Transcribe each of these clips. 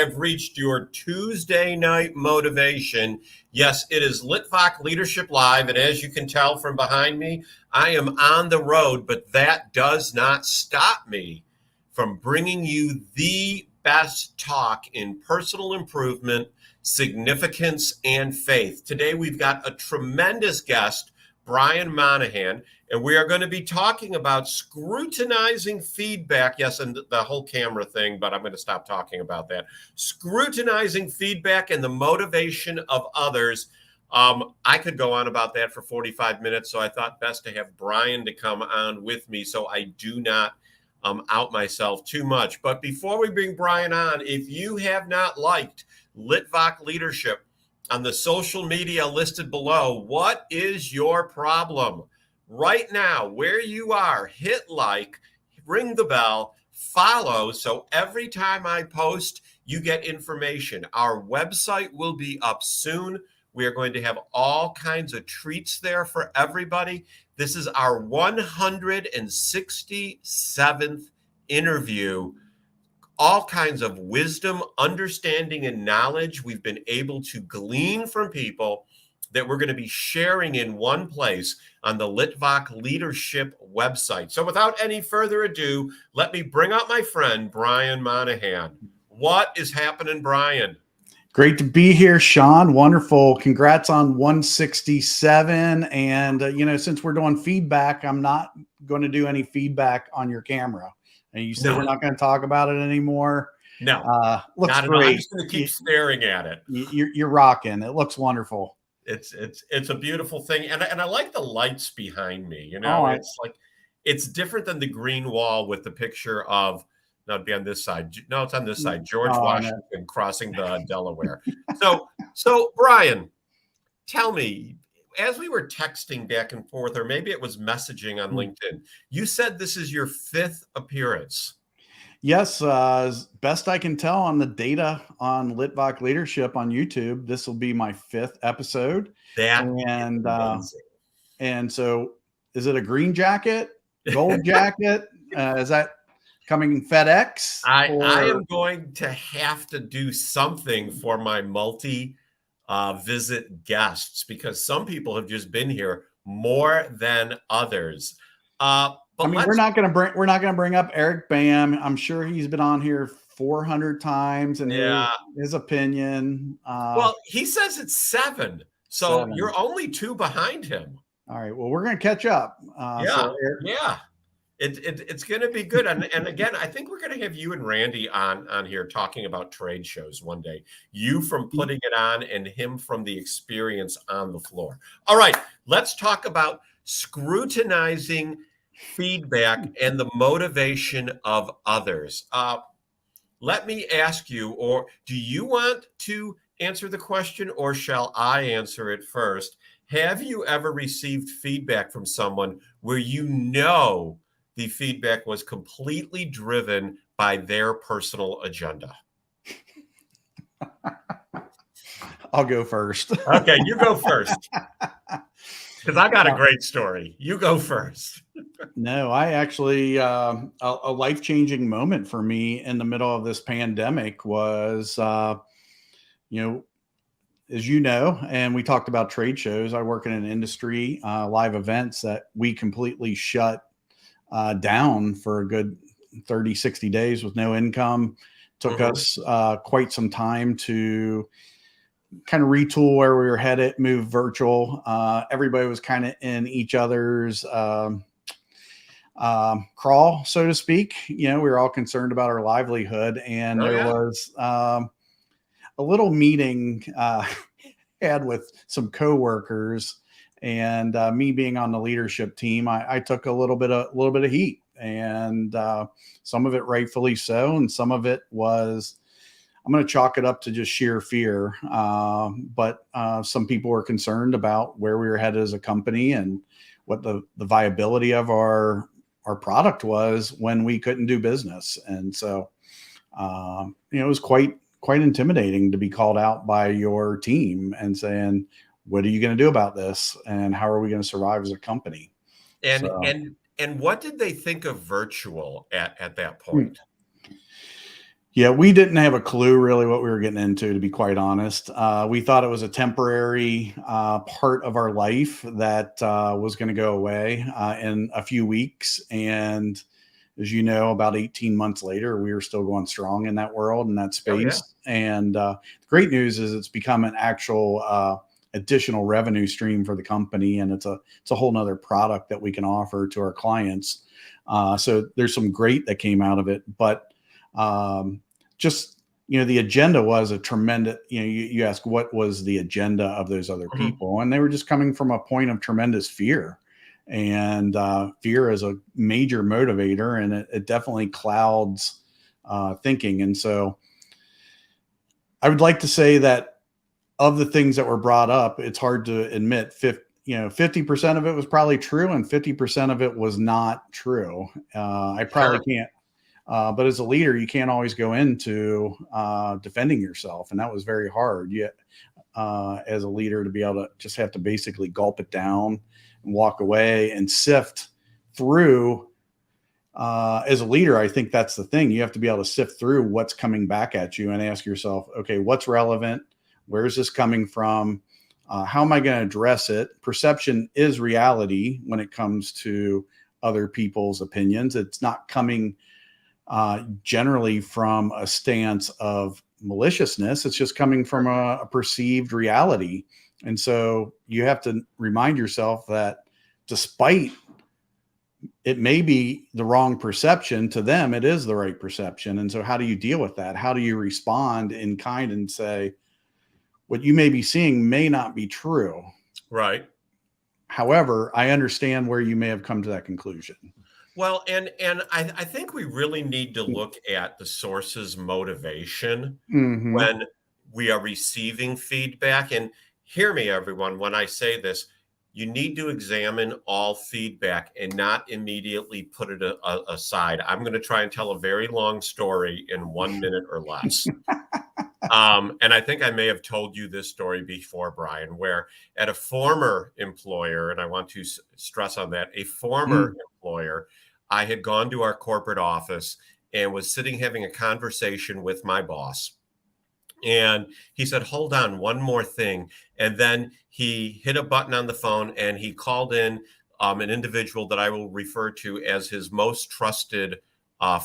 have reached your Tuesday night motivation. Yes, it is Litvak Leadership Live, and as you can tell from behind me, I am on the road, but that does not stop me from bringing you the best talk in personal improvement, significance, and faith. Today, we've got a tremendous guest, Brian Monahan, and we are going to be talking about scrutinizing feedback. Yes, and the whole camera thing, but I'm going to stop talking about that. Scrutinizing feedback and the motivation of others. I could go on about that for 45 minutes, so I thought best to have Brian to come on with me so I do not out myself too much. But before we bring Brian on, if you have not liked Litvak Leadership on the social media listed below, what is your problem? Right now, where you are, hit like, ring the bell, follow, so every time I post, you get information. Our website will be up soon. We are going to have all kinds of treats there for everybody. This is our 167th interview. All kinds of wisdom, understanding, and knowledge we've been able to glean from people that we're going to be sharing in one place on the Litvak Leadership website. So without any further ado, let me bring out my friend, Brian Monahan. What is happening, Brian? Great to be here, Sean. Wonderful. Congrats on 167. And, since we're doing feedback, I'm not going to do any feedback on your camera. And you said we're not going to talk about it anymore. No, looks not great. I'm just going to keep staring at it. You're rocking. It looks wonderful. It's a beautiful thing. And I like the lights behind me. It's different than the green wall with the picture of, no, it'd be on this side. No, it's on this side. George Washington crossing the Delaware. So Brian, tell me, as we were texting back and forth, or maybe it was messaging on LinkedIn, you said this is your 5th appearance. Yes, as best I can tell on the data on Litvak Leadership on YouTube, this will be my 5th episode. And so, is it a green jacket, gold jacket? Is that coming FedEx? I am going to have to do something for my visit guests, because some people have just been here more than others. We're not going to bring up Eric Bam. I'm sure he's been on here 400 times and his opinion. Well, he says it's 7. So 7. You're only 2 behind him. All right. Well, we're going to catch up. It's going to be good. And again, I think we're going to have you and Randy on here talking about trade shows one day. You from putting it on and him from the experience on the floor. All right, let's talk about scrutinizing feedback and the motivation of others. Let me ask you, or do you want to answer the question, or shall I answer it first? Have you ever received feedback from someone where the feedback was completely driven by their personal agenda? I'll go first. Okay, you go first. Because I got a great story. You go first. No, I actually, a life-changing moment for me in the middle of this pandemic was, as you know, and we talked about trade shows. I work in an industry, live events, that we completely shut down for a good 30, 60 days with no income. Took us quite some time to kind of retool where we were headed, move virtual. Everybody was kind of in each other's crawl, so to speak. We were all concerned about our livelihood, and there was a little meeting had with some coworkers, and me being on the leadership team, I took a little bit of heat, and some of it rightfully so, and some of it was, I'm going to chalk it up to just sheer fear. But some people were concerned about where we were headed as a company and what the viability of our product was when we couldn't do business. And so, it was quite intimidating to be called out by your team and saying, what are you going to do about this? And how are we going to survive as a company? And what did they think of virtual at that point? Yeah, we didn't have a clue really what we were getting into, to be quite honest. We thought it was a temporary part of our life that was going to go away in a few weeks. And as you know, about 18 months later, we were still going strong in that world, in that Oh yeah. space. And the great news is it's become an actual additional revenue stream for the company. And it's a whole nother product that we can offer to our clients. So there's some great that came out of it. But just, the agenda was a tremendous, you ask what was the agenda of those other people, and they were just coming from a point of tremendous fear. And fear is a major motivator, and it definitely clouds thinking. And so I would like to say that of the things that were brought up, it's hard to admit 50% of it was probably true and 50% of it was not true. I probably can't. But as a leader, you can't always go into defending yourself. And that was very hard. Yet, as a leader, to be able to just have to basically gulp it down and walk away and sift through. As a leader, I think that's the thing. You have to be able to sift through what's coming back at you and ask yourself, okay, what's relevant? Where's this coming from? How am I going to address it? Perception is reality when it comes to other people's opinions. It's not coming generally from a stance of maliciousness. It's just coming from a perceived reality. And so you have to remind yourself that despite it may be the wrong perception, to them, it is the right perception. And so how do you deal with that? How do you respond in kind and say, what you may be seeing may not be true? Right. However, I understand where you may have come to that conclusion. Well, and I think we really need to look at the source's motivation when we are receiving feedback. And hear me, everyone, when I say this, you need to examine all feedback and not immediately put it aside. I'm going to try and tell a very long story in 1 minute or less. And I think I may have told you this story before, Brian, where at a former employer, and I want to stress on that, a former employer, I had gone to our corporate office and was sitting having a conversation with my boss. And he said, hold on, one more thing. And then he hit a button on the phone and he called in an individual that I will refer to as his most trusted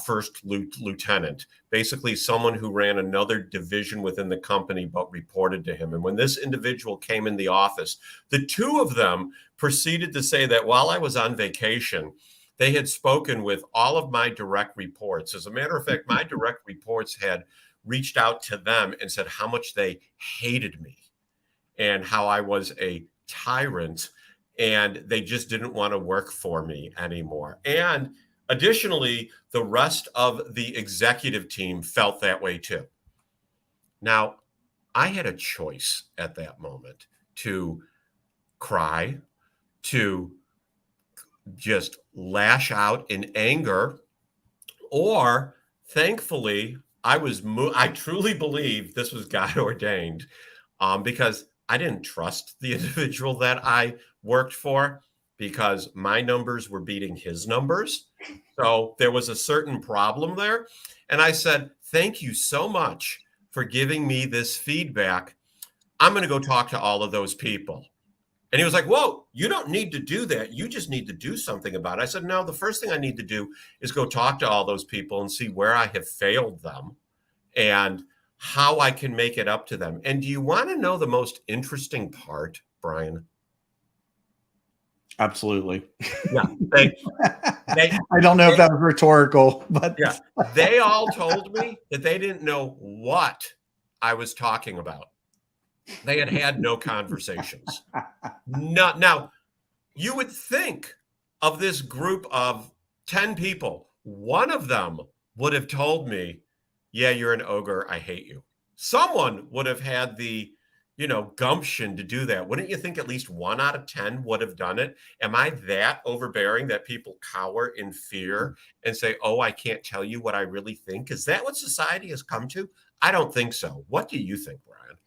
first lieutenant, basically someone who ran another division within the company but reported to him. And when this individual came in the office, the two of them proceeded to say that while I was on vacation, they had spoken with all of my direct reports. As a matter of fact, my direct reports had reached out to them and said how much they hated me and how I was a tyrant and they just didn't want to work for me anymore. And additionally, the rest of the executive team felt that way too. Now, I had a choice at that moment to cry, to just lash out in anger, or thankfully, I truly believe this was God ordained because I didn't trust the individual that I worked for because my numbers were beating his numbers. So there was a certain problem there. And I said, thank you so much for giving me this feedback. I'm going to go talk to all of those people. And he was like, whoa, you don't need to do that. You just need to do something about it. I said, no, the first thing I need to do is go talk to all those people and see where I have failed them and how I can make it up to them. And do you want to know the most interesting part, Brian? Absolutely. Yeah. I don't know if that was rhetorical, but yeah, they all told me that they didn't know what I was talking about. They had no conversations. Now, you would think of this group of 10 people, one of them would have told me, yeah, you're an ogre. I hate you. Someone would have had the, gumption to do that. Wouldn't you think at least 1 out of 10 would have done it? Am I that overbearing that people cower in fear and say, oh, I can't tell you what I really think? Is that what society has come to? I don't think so. What do you think, Brian?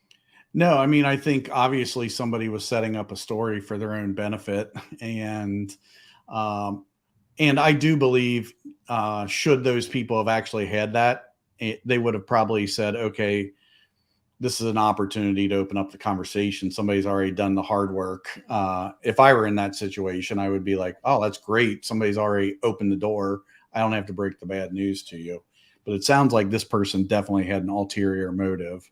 No, I mean, I think obviously somebody was setting up a story for their own benefit. And I do believe, should those people have actually had that they would have probably said, okay, this is an opportunity to open up the conversation. Somebody's already done the hard work. If I were in that situation, I would be like, oh, that's great. Somebody's already opened the door. I don't have to break the bad news to you. But it sounds like this person definitely had an ulterior motive.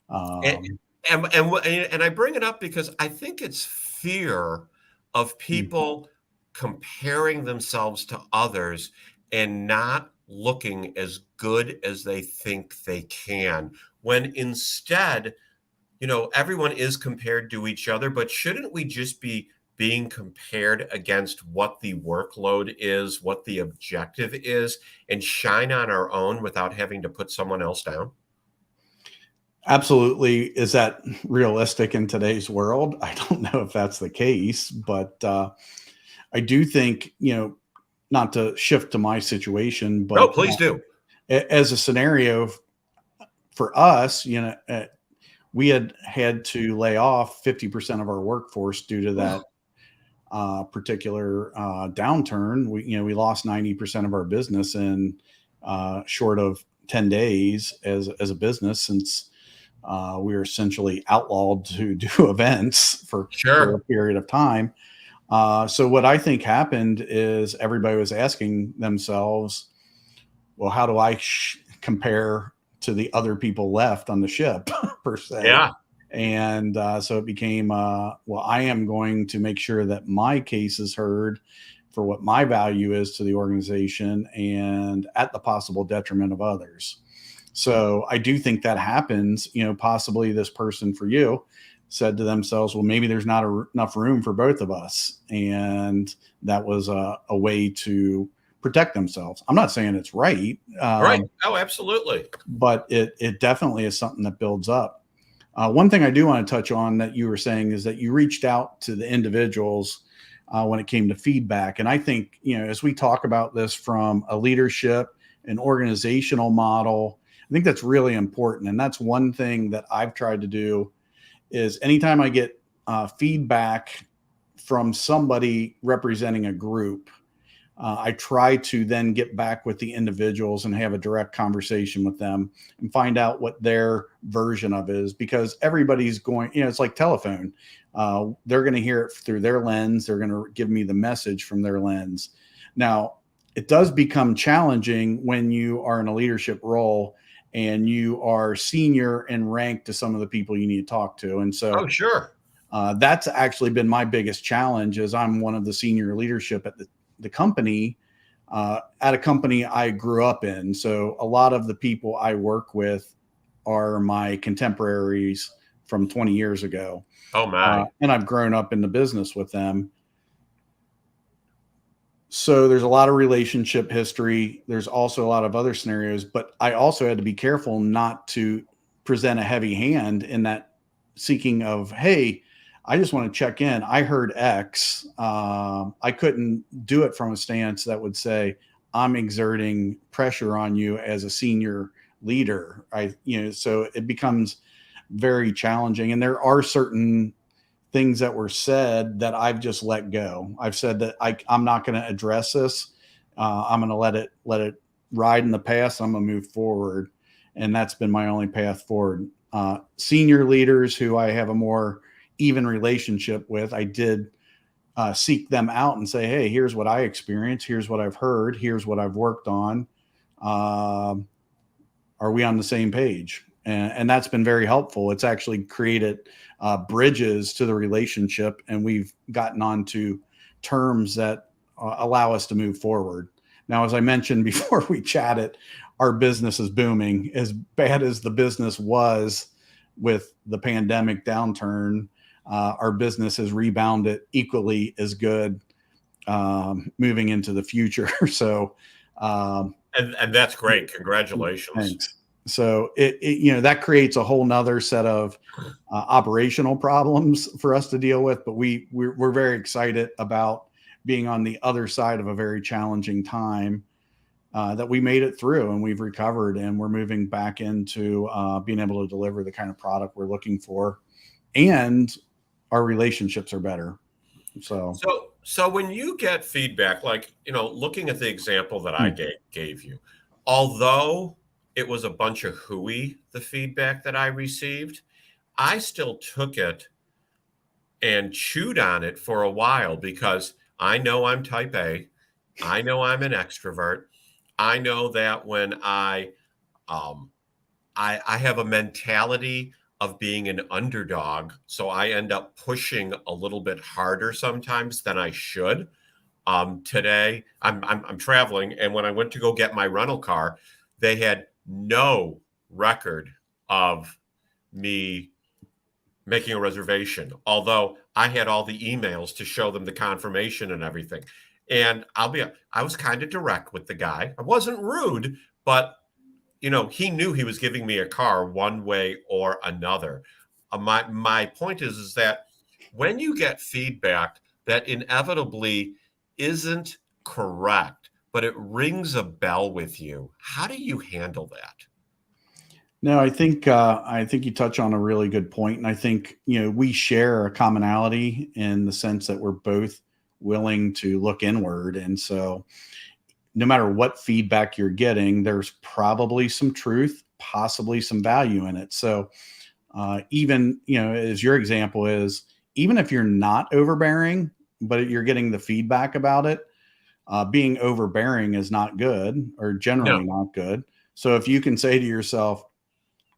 And, and I bring it up because I think it's fear of people comparing themselves to others and not looking as good as they think they can, when instead, everyone is compared to each other, but shouldn't we just be being compared against what the workload is, what the objective is, and shine on our own without having to put someone else down? Absolutely. Is that realistic in today's world? I don't know if that's the case, but I do think, not to shift to my situation, No, but please do. As a scenario for us, we had to lay off 50% of our workforce due to that particular downturn. We lost 90% of our business in short of 10 days as a business, since we were essentially outlawed to do events for a period of time. So what I think happened is everybody was asking themselves, well, how do I compare to the other people left on the ship per se? Yeah. And so it became, well, I am going to make sure that my case is heard for what my value is to the organization, and at the possible detriment of others. So I do think that happens. Possibly this person for you said to themselves, well, maybe there's not enough room for both of us. And that was a way to protect themselves. I'm not saying it's right. Right. Oh, absolutely. But it definitely is something that builds up. One thing I do want to touch on that you were saying is that you reached out to the individuals when it came to feedback. And I think, as we talk about this from a leadership, an organizational model, I think that's really important. And that's one thing that I've tried to do is anytime I get feedback from somebody representing a group, I try to then get back with the individuals and have a direct conversation with them and find out what their version of it is, because everybody's going, it's like telephone. They're going to hear it through their lens. They're going to give me the message from their lens. Now, it does become challenging when you are in a leadership role and you are senior and ranked to some of the people you need to talk to. And so, sure. That's actually been my biggest challenge, as I'm one of the senior leadership at the company, at a company I grew up in. So a lot of the people I work with are my contemporaries from 20 years ago. Oh my. And I've grown up in the business with them. So there's a lot of relationship history. There's also a lot of other scenarios, but I also had to be careful not to present a heavy hand in that seeking of, hey, I just want to check in. I heard X. I couldn't do it from a stance that would say I'm exerting pressure on you as a senior leader. So it becomes very challenging. And there are certain things that were said that I've just let go. I've said that I'm not going to address this. I'm going to let it ride in the past. I'm going to move forward. And that's been my only path forward. Senior leaders who I have a more even relationship with, I did seek them out and say, hey, here's what I experienced. Here's what I've heard. Here's what I've worked on. Are we on the same page? And that's been very helpful. It's actually created bridges to the relationship, and we've gotten onto terms that allow us to move forward. Now, as I mentioned before we chatted, our business is booming. As bad as the business was with the pandemic downturn, our business has rebounded equally as good moving into the future. So, and that's great. Congratulations. Thanks. So that creates a whole nother set of operational problems for us to deal with. But we're very excited about being on the other side of a very challenging time that we made it through, and we've recovered, and we're moving back into being able to deliver the kind of product we're looking for, and our relationships are better. So when you get feedback, like, looking at the example that I gave you, although it was a bunch of hooey, the feedback that I received, I still took it and chewed on it for a while because I know I'm type A. I know I'm an extrovert. I know that when um, I have a mentality of being an underdog, so I end up pushing a little bit harder sometimes than I should. Today, I'm traveling, and when I went to go get my rental car, they had no record of me making a reservation, although I had all the emails to show them the confirmation and everything. And I was kind of direct with the guy. I wasn't rude, but he knew he was giving me a car one way or another. My point is that when you get feedback that inevitably isn't correct, but it rings a bell with you, how do you handle that? No, I think you touch on a really good point, and I think we share a commonality in the sense that we're both willing to look inward, and so no matter what feedback you're getting, there's probably some truth, possibly some value in it. So even as your example is, even if you're not overbearing, but you're getting the feedback about it, being overbearing is not good, or generally No. not good. So if you can say to yourself,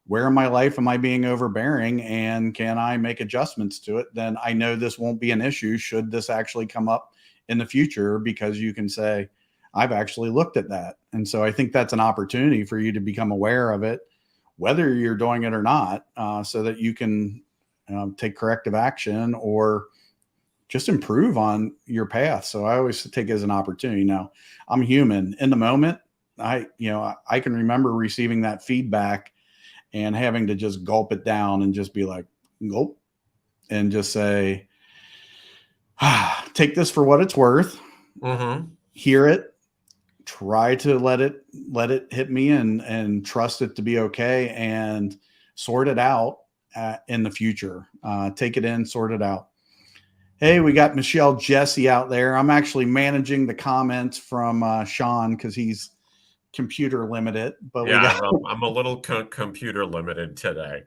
where in my life am I being overbearing and can I make adjustments to it? Then I know this won't be an issue should this actually come up in the future, because you can say, I've actually looked at that. And so I think that's an opportunity for you to become aware of it, whether you're doing it or not, so that you can take corrective action or just improve on your path. So I always take it as an opportunity. Now, I'm human. In the moment, I can remember receiving that feedback and having to just gulp it down and just be like, gulp, and just say, take this for what it's worth, hear it, try to let it hit me, and trust it to be okay, and sort it out in the future. Take it in, sort it out. Hey, we got Michelle Jesse out there. I'm actually managing the comments from Sean because he's computer limited, but yeah, I'm a little computer limited today.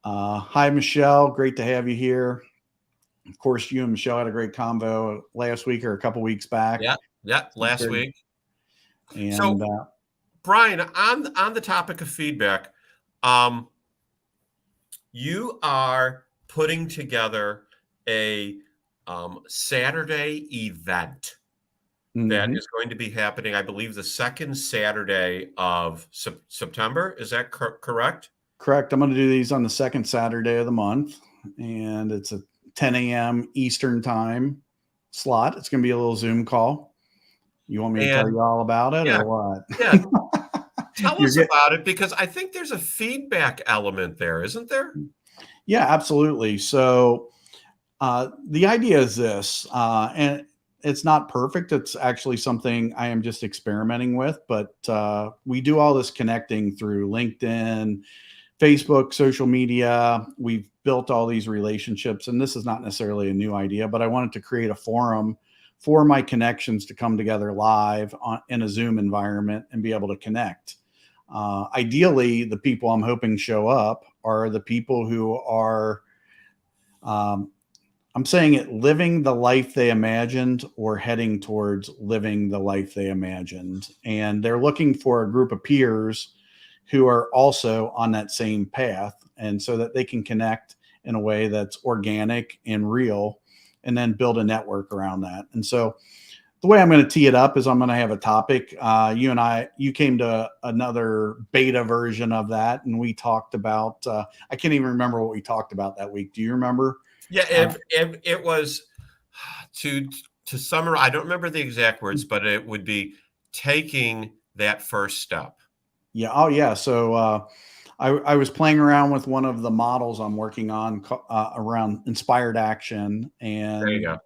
Hi, Michelle. Great to have you here. Of course, you and Michelle had a great convo last week or a couple weeks back. Yeah, last week. And so, Brian, on the topic of feedback, you are putting together a Saturday event that is going to be happening, I believe, the second Saturday of September. Is that correct? Correct. I'm going to do these on the second Saturday of the month, and it's a 10 a.m. Eastern time slot. It's going to be a little Zoom call. You want me to tell you all about it, or what? Yeah. Tell us about it, because I think there's a feedback element there, isn't there? Yeah, absolutely. So the idea is this, and it's not perfect. It's actually something I am just experimenting with, but we do all this connecting through LinkedIn, Facebook, social media. We've built all these relationships, and this is not necessarily a new idea, but I wanted to create a forum for my connections to come together live in a Zoom environment and be able to connect. Ideally, the people I'm hoping show up are the people who are, I'm saying it, living the life they imagined or heading towards living the life they imagined. And they're looking for a group of peers who are also on that same path, and so that they can connect in a way that's organic and real, and then build a network around that. And so the way I'm going to tee it up is I'm going to have a topic. You came to another beta version of that, and we talked about, I can't even remember what we talked about that week. Do you remember? Yeah, it was to summarize. I don't remember the exact words, but it would be taking that first step. Yeah. Oh, yeah. So I was playing around with one of the models I'm working on around inspired action, and there you go.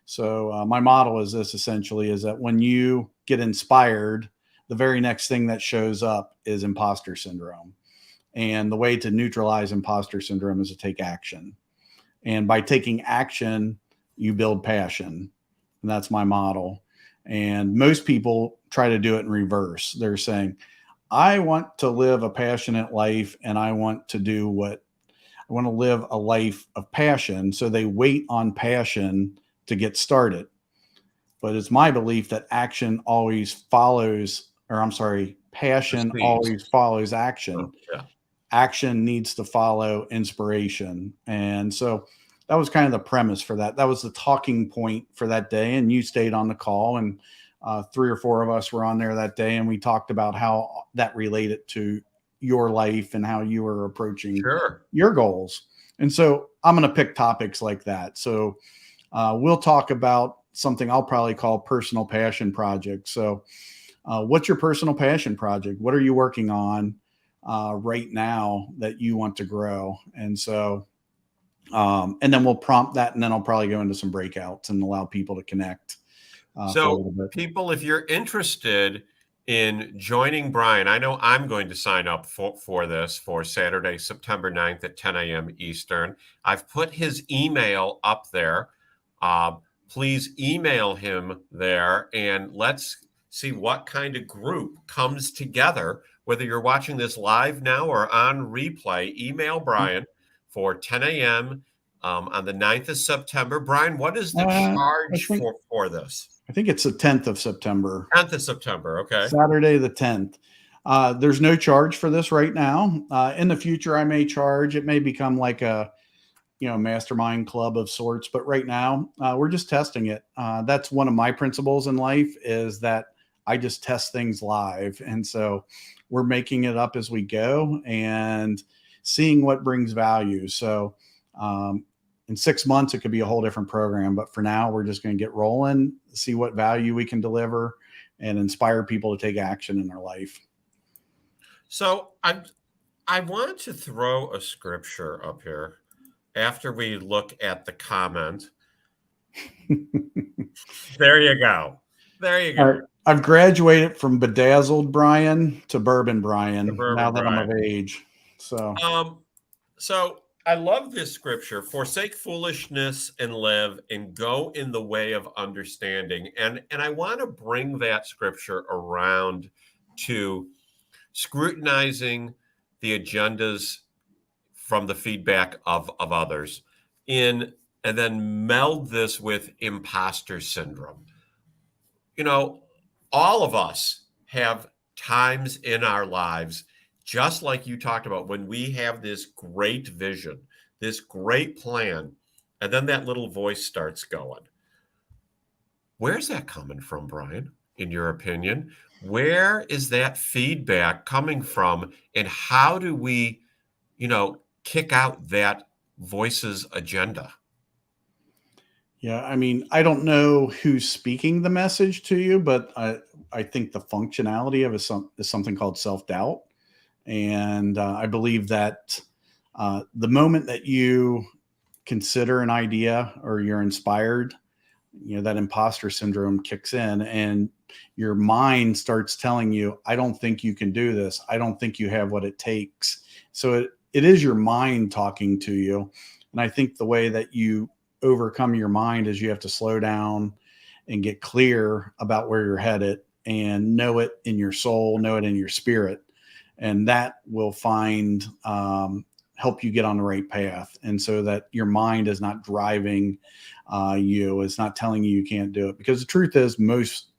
So my model is this, essentially, is that when you get inspired, the very next thing that shows up is imposter syndrome. And the way to neutralize imposter syndrome is to take action. And by taking action, you build passion. And that's my model. And most people try to do it in reverse. They're saying, I want to live a passionate life, and I want to do what I want to live a life of passion. So they wait on passion to get started. But it's my belief that action always follows, or I'm sorry, passion Proceeds. always follows action. Oh, yeah. Action needs to follow inspiration. And so that was kind of the premise for that. That was the talking point for that day. And you stayed on the call, and 3 or 4 of us were on there that day. And we talked about how that related to your life and how you were approaching Sure. your goals. And so I'm going to pick topics like that. So we'll talk about something I'll probably call personal passion project. So what's your personal passion project? What are you working on right now that you want to grow? And so, and then we'll prompt that, and then I'll probably go into some breakouts and allow people to connect for a little bit. People, if you're interested in joining Brian, I know I'm going to sign up for this for Saturday, September 9th at 10 a.m. Eastern. I've put his email up there. Please email him there, and let's see what kind of group comes together. Whether you're watching this live now or on replay, email Brian for 10 a.m. On the 9th of September. Brian, what is the charge for this? I think it's the 10th of September. 10th of September, okay. Saturday the 10th. There's no charge for this right now. In the future, I may charge. It may become like a mastermind club of sorts. But right now, we're just testing it. That's one of my principles in life, is that I just test things live. And so we're making it up as we go and seeing what brings value. So in 6 months, it could be a whole different program. But for now, we're just going to get rolling, see what value we can deliver, and inspire people to take action in their life. So I want to throw a scripture up here after we look at the comment. There you go. There you go. Right. I've graduated from bedazzled Brian to bourbon Brian now that Brian. I'm of age. So I love this scripture: forsake foolishness and live, and go in the way of understanding. And I want to bring that scripture around to scrutinizing the agendas from the feedback of others, and then meld this with imposter syndrome. All of us have times in our lives, just like you talked about, when we have this great vision, this great plan, and then that little voice starts going. Where's that coming from, Brian, in your opinion? Where is that feedback coming from, and how do we, kick out that voice's agenda? Yeah, I mean, I don't know who's speaking the message to you, but I think the functionality of it is something called self-doubt. And I believe that the moment that you consider an idea or you're inspired, that imposter syndrome kicks in, and your mind starts telling you, I don't think you can do this. I don't think you have what it takes. So it is your mind talking to you. And I think the way that you overcome your mind is you have to slow down and get clear about where you're headed, and know it in your soul, know it in your spirit. And that will help you get on the right path. And so that your mind is not driving you, it's not telling you can't do it. Because the truth is, most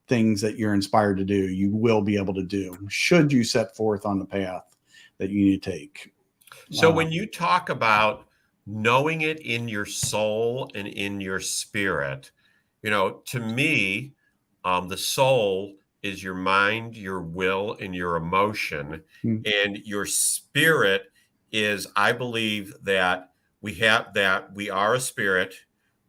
things that you're inspired to do, you will be able to do, should you set forth on the path that you need to take. So when you talk about knowing it in your soul and in your spirit, to me, the soul is your mind, your will, and your emotion. And your spirit is, I believe that we are a spirit,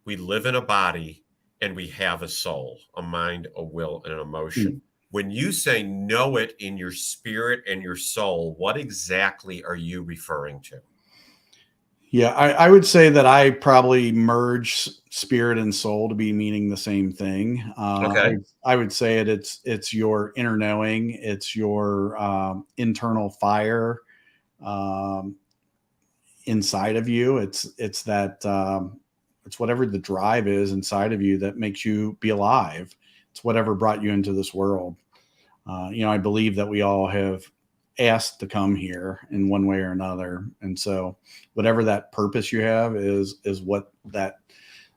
we live in a body, and we have a soul, a mind, a will, and an emotion. When you say know it in your spirit and your soul, what exactly are you referring to? Yeah, I would say that I probably merge spirit and soul to be meaning the same thing. Okay. I would say it's your inner knowing, it's your internal fire inside of you. It's that it's whatever the drive is inside of you that makes you be alive. It's whatever brought you into this world. I believe that we all have asked to come here in one way or another. And so whatever that purpose you have is what that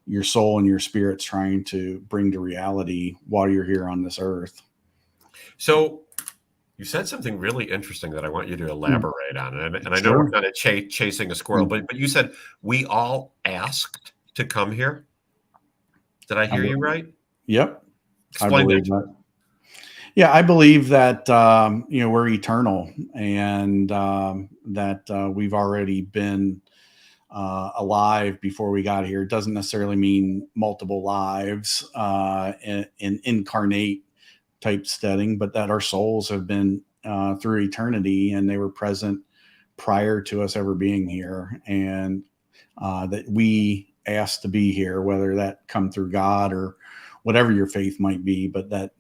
your soul and your spirit's trying to bring to reality while you're here on this earth. So you said something really interesting that I want you to elaborate on. And I know Sure. we're kind of chasing a squirrel, but you said we all asked to come here. Did I hear you right? Yep. Explain that to me. That. Yeah, I believe that we're eternal, and that we've already been alive before we got here. It doesn't necessarily mean multiple lives in incarnate type setting, but that our souls have been through eternity, and they were present prior to us ever being here, and that we asked to be here, whether that come through God or whatever your faith might be, but that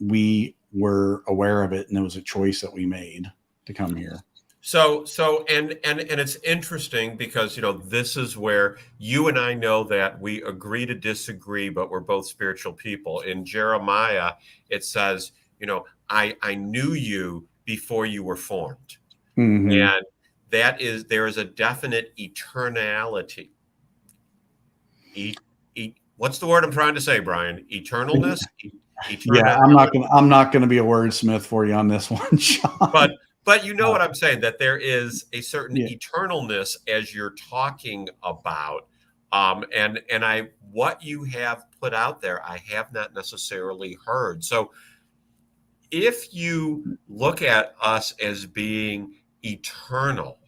we were aware of it, and it was a choice that we made to come here. So and it's interesting because this is where you and I know that we agree to disagree, but we're both spiritual people. In Jeremiah, it says, I knew you before you were formed. Mm-hmm. And there is a definite eternality. What's the word I'm trying to say, Brian? Eternalness? Yeah, I'm not gonna be a wordsmith for you on this one, Sean. But you know what I'm saying, that there is a certain eternalness as you're talking about. And what you have put out there, I have not necessarily heard. So if you look at us as being eternal,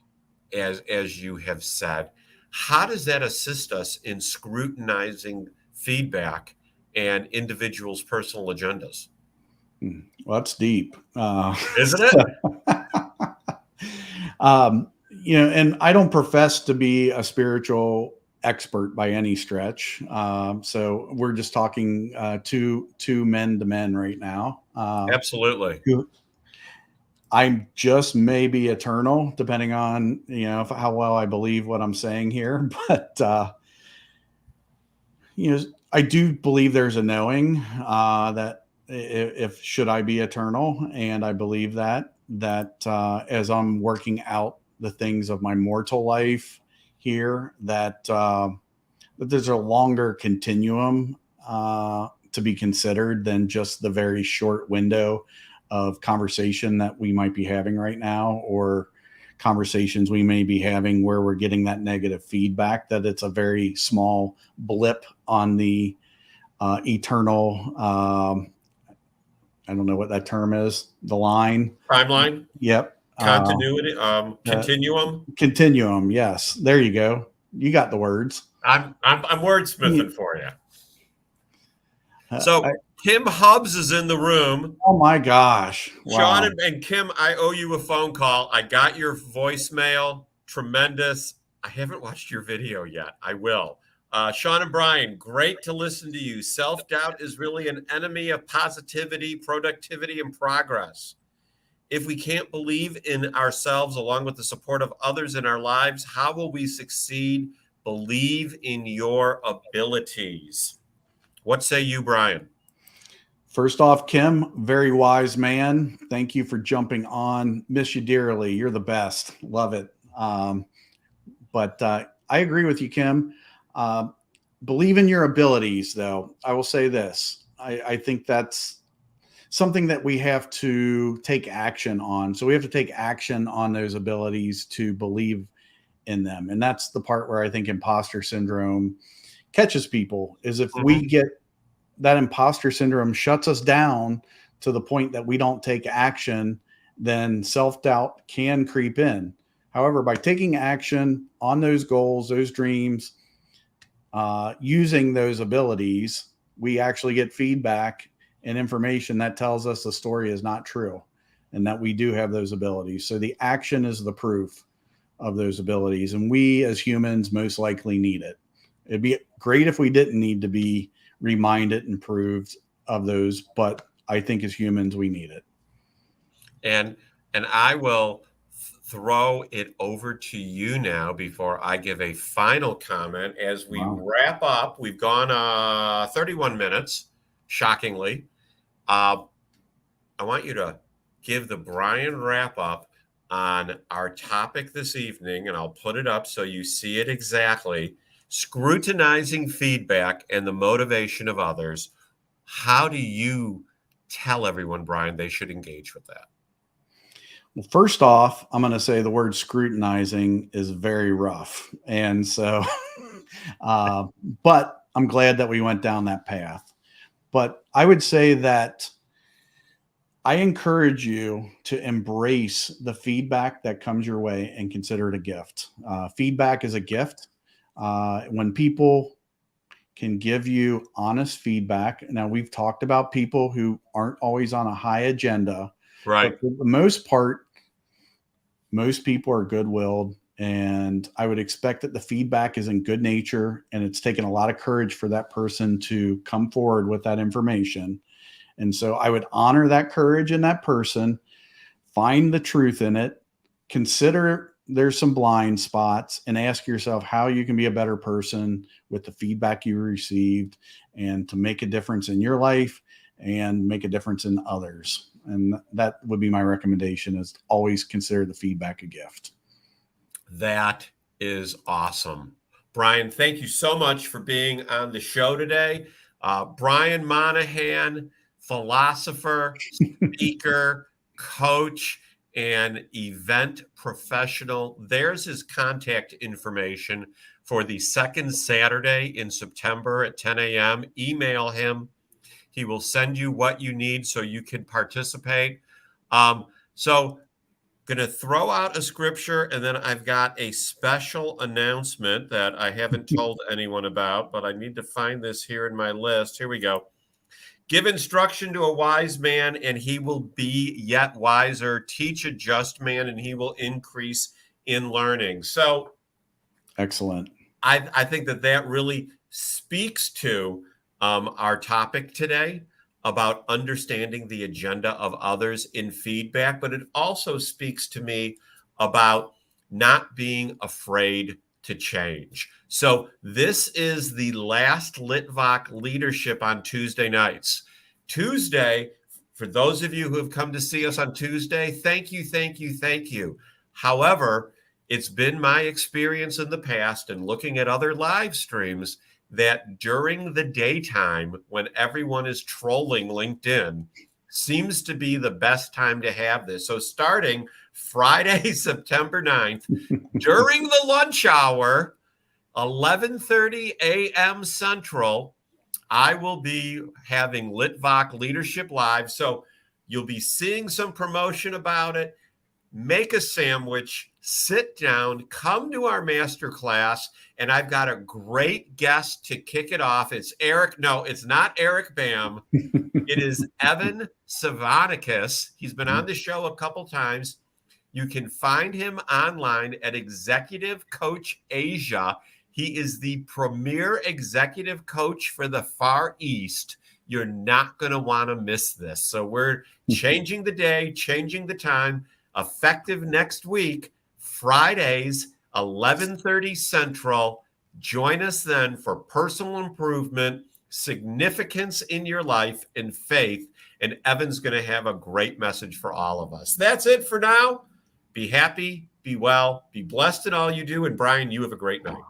as you have said, how does that assist us in scrutinizing feedback and individuals' personal agendas? Well, that's deep, isn't it? And I don't profess to be a spiritual expert by any stretch. So we're just talking two men to men right now. Absolutely. I'm just maybe eternal, depending on how well I believe what I'm saying here. But I do believe there's a knowing that if should I be eternal, and I believe that as I'm working out the things of my mortal life here, that there's a longer continuum to be considered than just the very short window of conversation that we might be having right now, or conversations we may be having where we're getting that negative feedback, that it's a very small blip on the eternal I don't know what that term is, the line, timeline. Yep. Continuity, continuum. Yes, there you go, you got the words. I'm wordsmithing for you. So Kim Hubbs is in the room. Oh my gosh. Wow. Sean and Kim, I owe you a phone call. I got your voicemail. Tremendous. I haven't watched your video yet. I will. Sean and Brian, great to listen to you. Self-doubt is really an enemy of positivity, productivity, and progress. If we can't believe in ourselves along with the support of others in our lives, how will we succeed? Believe in your abilities. What say you, Brian? First off, Kim, very wise man. Thank you for jumping on. Miss you dearly. You're the best. Love it. But I agree with you, Kim. Believe in your abilities, though. I will say this. I think that's something that we have to take action on. So we have to take action on those abilities to believe in them. And that's the part where I think imposter syndrome catches people, is if we get that imposter syndrome shuts us down to the point that we don't take action, then self-doubt can creep in. However, by taking action on those goals, those dreams, using those abilities, we actually get feedback and information that tells us the story is not true and that we do have those abilities. So the action is the proof of those abilities. And we as humans most likely need it. It'd be great if we didn't need to be reminded and proved of those, but I think as humans, we need it. And I will throw it over to you now before I give a final comment as we wrap up. We've gone 31 minutes, shockingly. I want you to give the Brian wrap up on our topic this evening, and I'll put it up so you see it exactly. Scrutinizing feedback and the motivation of others. How do you tell everyone, Brian, they should engage with that? Well, first off, I'm going to say the word scrutinizing is very rough. And so, uh, but I'm glad that we went down that path. But I would say that I encourage you to embrace the feedback that comes your way and consider it a gift. Feedback is a gift. When people can give you honest feedback. Now, we've talked about people who aren't always on a high agenda, Right. but for the most part, most people are good-willed, and I would expect that the feedback is in good nature, and it's taken a lot of courage for that person to come forward with that information. And so I would honor that courage in that person, find the truth in it, consider there's some blind spots, and ask yourself how you can be a better person with the feedback you received and to make a difference in your life and make a difference in others. And that would be my recommendation, is always consider the feedback a gift. That is awesome. Brian, thank you so much for being on the show today. Brian Monahan, philosopher, speaker, coach, and event professional. There's his contact information for the second Saturday in September at 10 a.m. Email him. He will send you what you need so you can participate. So going to throw out a scripture, and then I've got a special announcement that I haven't told anyone about, but I need to find this here in my list. Here we go. Give instruction to a wise man, and he will be yet wiser. Teach a just man, and he will increase in learning. So excellent. I think that really speaks to our topic today about understanding the agenda of others in feedback, but it also speaks to me about not being afraid to change. So this is the last Litvak leadership on Tuesday nights. Tuesday, for those of you who have come to see us on Tuesday, thank you, thank you, thank you. However, it's been my experience in the past and looking at other live streams that during the daytime, when everyone is trolling LinkedIn, seems to be the best time to have this. So starting Friday, September 9th, during the lunch hour, 11:30 a.m. Central, I will be having Litvak Leadership Live. So you'll be seeing some promotion about it. Make a sandwich, sit down, come to our masterclass, and I've got a great guest to kick it off. It's Eric. No, it's not Eric Bam. It is Evan Savanicus. He's been on the show a couple times. You can find him online at Executive Coach Asia. He is the premier executive coach for the Far East. You're not going to want to miss this. So we're changing the day, changing the time. Effective next week, Fridays, 11:30 Central. Join us then for personal improvement, significance in your life, and faith. And Evan's going to have a great message for all of us. That's it for now. Be happy, be well, be blessed in all you do. And Brian, you have a great night.